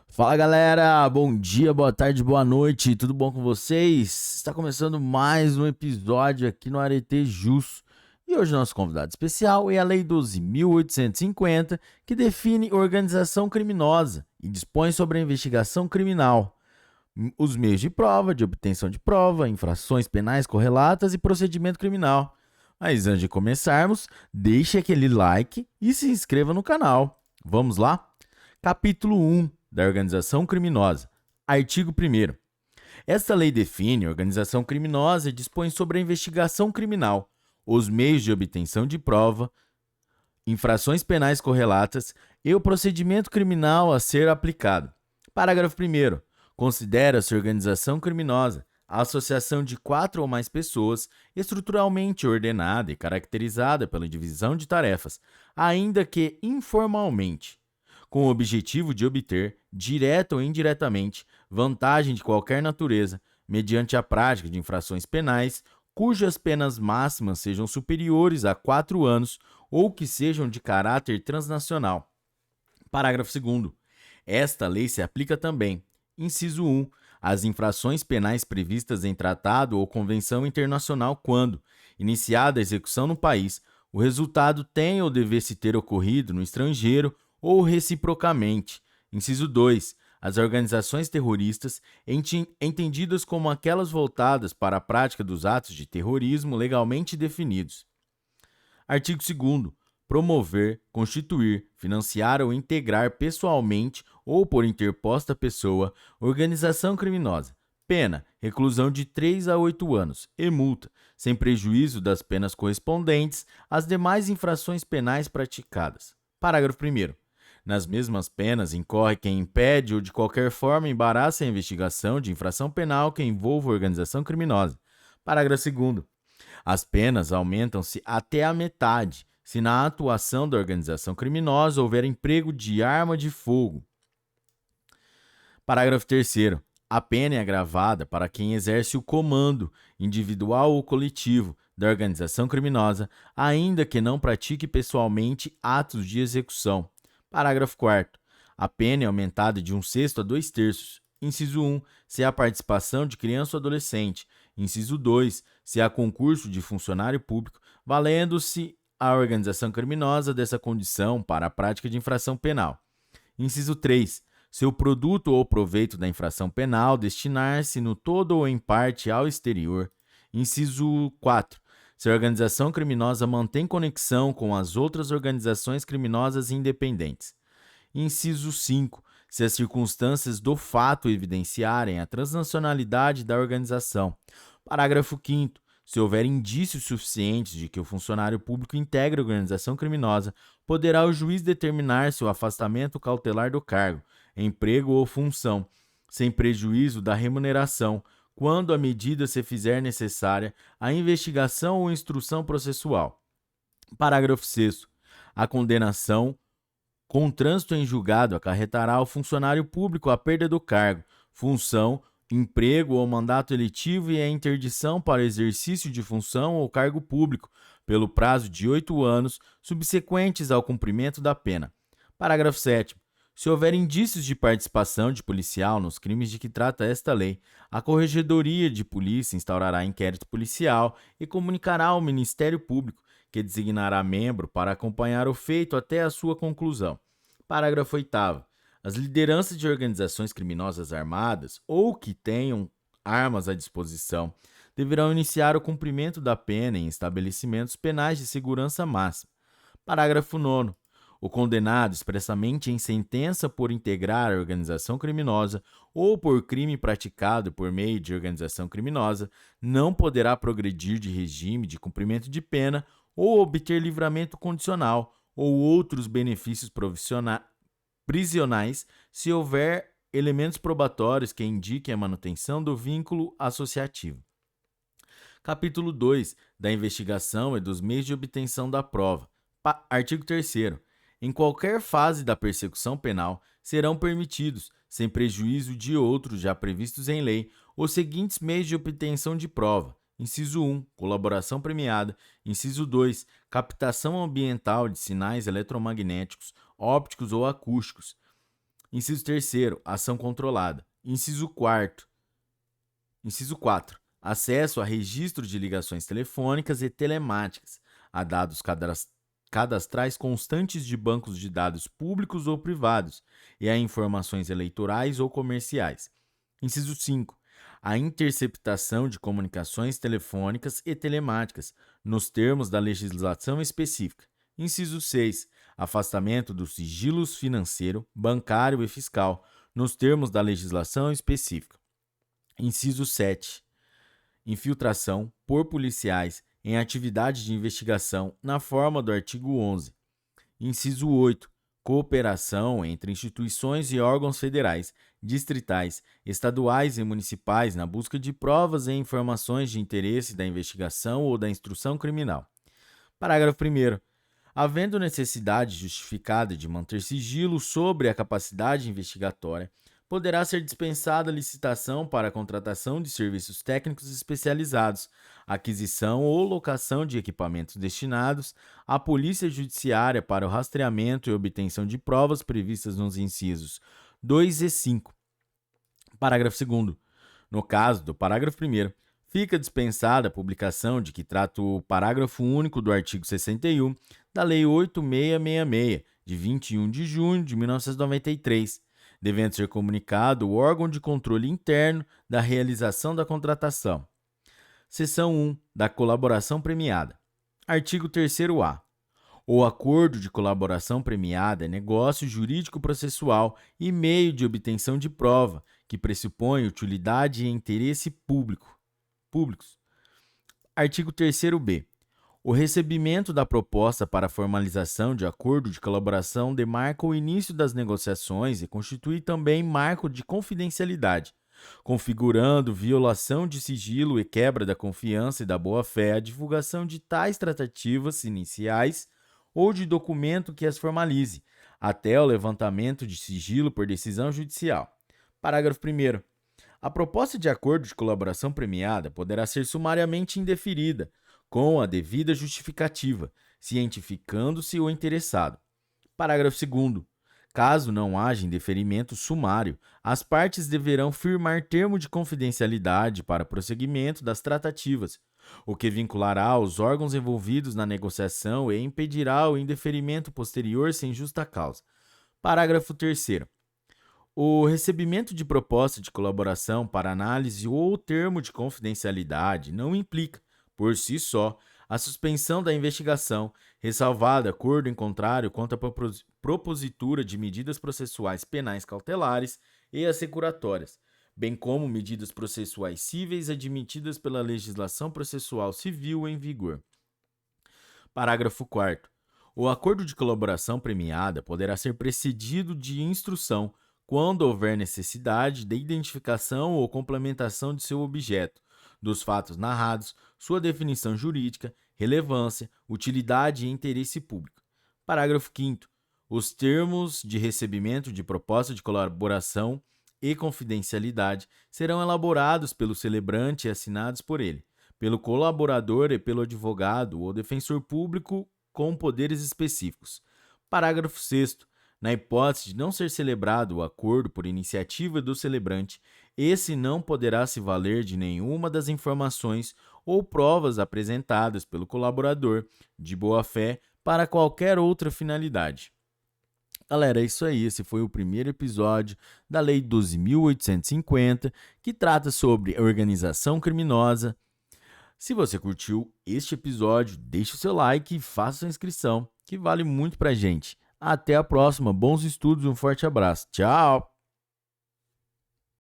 Fala galera, bom dia, boa tarde, boa noite, tudo bom com vocês? Está começando mais um episódio aqui no Arete Jus. E hoje nosso convidado especial é a Lei 12.850, que define organização criminosa e dispõe sobre a investigação criminal, os meios de prova, de obtenção de prova, infrações penais correlatas e procedimento criminal. Mas antes de começarmos, deixe aquele like e se inscreva no canal. Vamos lá? Capítulo 1 da Organização Criminosa. Artigo 1º. Esta lei define a organização criminosa e dispõe sobre a investigação criminal, os meios de obtenção de prova, infrações penais correlatas e o procedimento criminal a ser aplicado. Parágrafo 1º. Considera-se organização criminosa a associação de 4 ou mais pessoas estruturalmente ordenada e caracterizada pela divisão de tarefas, ainda que informalmente, com o objetivo de obter, direta ou indiretamente, vantagem de qualquer natureza, mediante a prática de infrações penais, cujas penas máximas sejam superiores a 4 anos ou que sejam de caráter transnacional. Parágrafo 2º. Esta lei se aplica também, inciso 1, às infrações penais previstas em tratado ou convenção internacional quando, iniciada a execução no país, o resultado tenha ou devesse ter ocorrido no estrangeiro ou reciprocamente. Inciso 2. As organizações terroristas, entendidas como aquelas voltadas para a prática dos atos de terrorismo legalmente definidos. Artigo 2º. Promover, constituir, financiar ou integrar pessoalmente ou por interposta pessoa organização criminosa. Pena, reclusão de 3 a 8 anos e multa, sem prejuízo das penas correspondentes às demais infrações penais praticadas. Parágrafo 1º. Nas mesmas penas, incorre quem impede ou de qualquer forma embaraça a investigação de infração penal que envolva organização criminosa. Parágrafo 2º. As penas aumentam-se até a metade, se na atuação da organização criminosa houver emprego de arma de fogo. Parágrafo 3º. A pena é agravada para quem exerce o comando, individual ou coletivo, da organização criminosa, ainda que não pratique pessoalmente atos de execução. Parágrafo 4º. A pena é aumentada de 1/6 a 2/3. Inciso 1, se há participação de criança ou adolescente. Inciso 2, se há concurso de funcionário público, valendo-se a organização criminosa dessa condição para a prática de infração penal. Inciso 3, se o produto ou proveito da infração penal destinar-se no todo ou em parte ao exterior. Inciso 4, se a organização criminosa mantém conexão com as outras organizações criminosas independentes. Inciso 5. Se as circunstâncias do fato evidenciarem a transnacionalidade da organização. Parágrafo 5º. Se houver indícios suficientes de que o funcionário público integra a organização criminosa, poderá o juiz determinar seu afastamento cautelar do cargo, emprego ou função, sem prejuízo da remuneração, quando a medida se fizer necessária à investigação ou instrução processual. Parágrafo 6º. A condenação com trânsito em julgado acarretará ao funcionário público a perda do cargo, função, emprego ou mandato eletivo e a interdição para exercício de função ou cargo público, pelo prazo de 8 anos subsequentes ao cumprimento da pena. Parágrafo 7º. Se houver indícios de participação de policial nos crimes de que trata esta lei, a Corregedoria de Polícia instaurará inquérito policial e comunicará ao Ministério Público, que designará membro para acompanhar o feito até a sua conclusão. Parágrafo 8º. As lideranças de organizações criminosas armadas ou que tenham armas à disposição deverão iniciar o cumprimento da pena em estabelecimentos penais de segurança máxima. Parágrafo 9º. O condenado expressamente em sentença por integrar a organização criminosa ou por crime praticado por meio de organização criminosa não poderá progredir de regime de cumprimento de pena ou obter livramento condicional ou outros benefícios prisionais se houver elementos probatórios que indiquem a manutenção do vínculo associativo. Capítulo 2 da investigação e dos meios de obtenção da prova. Artigo 3º. Em qualquer fase da persecução penal, serão permitidos, sem prejuízo de outros já previstos em lei, os seguintes meios de obtenção de prova. Inciso 1, colaboração premiada. Inciso 2, captação ambiental de sinais eletromagnéticos, ópticos ou acústicos. Inciso terceiro, ação controlada. Inciso 4, acesso a registro de ligações telefônicas e telemáticas, a dados cadastrais constantes de bancos de dados públicos ou privados e a informações eleitorais ou comerciais. Inciso 5, a interceptação de comunicações telefônicas e telemáticas, nos termos da legislação específica. Inciso 6, afastamento do sigilo financeiro, bancário e fiscal, nos termos da legislação específica. Inciso 7, infiltração por policiais em atividade de investigação na forma do artigo 11. Inciso 8, cooperação entre instituições e órgãos federais, distritais, estaduais e municipais na busca de provas e informações de interesse da investigação ou da instrução criminal. Parágrafo 1º. Havendo necessidade justificada de manter sigilo sobre a capacidade investigatória, poderá ser dispensada a licitação para a contratação de serviços técnicos especializados, aquisição ou locação de equipamentos destinados à Polícia Judiciária para o rastreamento e obtenção de provas previstas nos incisos 2 e 5. Parágrafo 2º. No caso do parágrafo 1º, fica dispensada a publicação de que trata o parágrafo único do artigo 61 da Lei 8666, de 21 de junho de 1993, devendo ser comunicado o órgão de controle interno da realização da contratação. Seção 1 da colaboração premiada. Artigo 3º-A. O acordo de colaboração premiada é negócio jurídico-processual e meio de obtenção de prova, que pressupõe utilidade e interesse públicos. Artigo 3º-B. O recebimento da proposta para formalização de acordo de colaboração demarca o início das negociações e constitui também marco de confidencialidade, configurando violação de sigilo e quebra da confiança e da boa-fé a divulgação de tais tratativas iniciais ou de documento que as formalize, até o levantamento de sigilo por decisão judicial. Parágrafo 1º. A proposta de acordo de colaboração premiada poderá ser sumariamente indeferida, com a devida justificativa, cientificando-se o interessado. Parágrafo 2º. Caso não haja indeferimento sumário, as partes deverão firmar termo de confidencialidade para prosseguimento das tratativas, o que vinculará os órgãos envolvidos na negociação e impedirá o indeferimento posterior sem justa causa. Parágrafo 3º. O recebimento de proposta de colaboração para análise ou termo de confidencialidade não implica, por si só, a suspensão da investigação, ressalvado acordo em contrário quanto à propositura de medidas processuais penais cautelares e assecuratórias, bem como medidas processuais cíveis admitidas pela legislação processual civil em vigor. Parágrafo 4º. O acordo de colaboração premiada poderá ser precedido de instrução quando houver necessidade de identificação ou complementação de seu objeto, dos fatos narrados, sua definição jurídica, relevância, utilidade e interesse público. Parágrafo 5º. Os termos de recebimento de proposta de colaboração e confidencialidade serão elaborados pelo celebrante e assinados por ele, pelo colaborador e pelo advogado ou defensor público com poderes específicos. Parágrafo 6º. Na hipótese de não ser celebrado o acordo por iniciativa do celebrante, esse não poderá se valer de nenhuma das informações ou provas apresentadas pelo colaborador de boa-fé para qualquer outra finalidade. Galera, é isso aí. Esse foi o primeiro episódio da Lei 12.850, que trata sobre organização criminosa. Se você curtiu este episódio, deixe o seu like e faça sua inscrição, que vale muito pra gente. Até a próxima, bons estudos e um forte abraço. Tchau!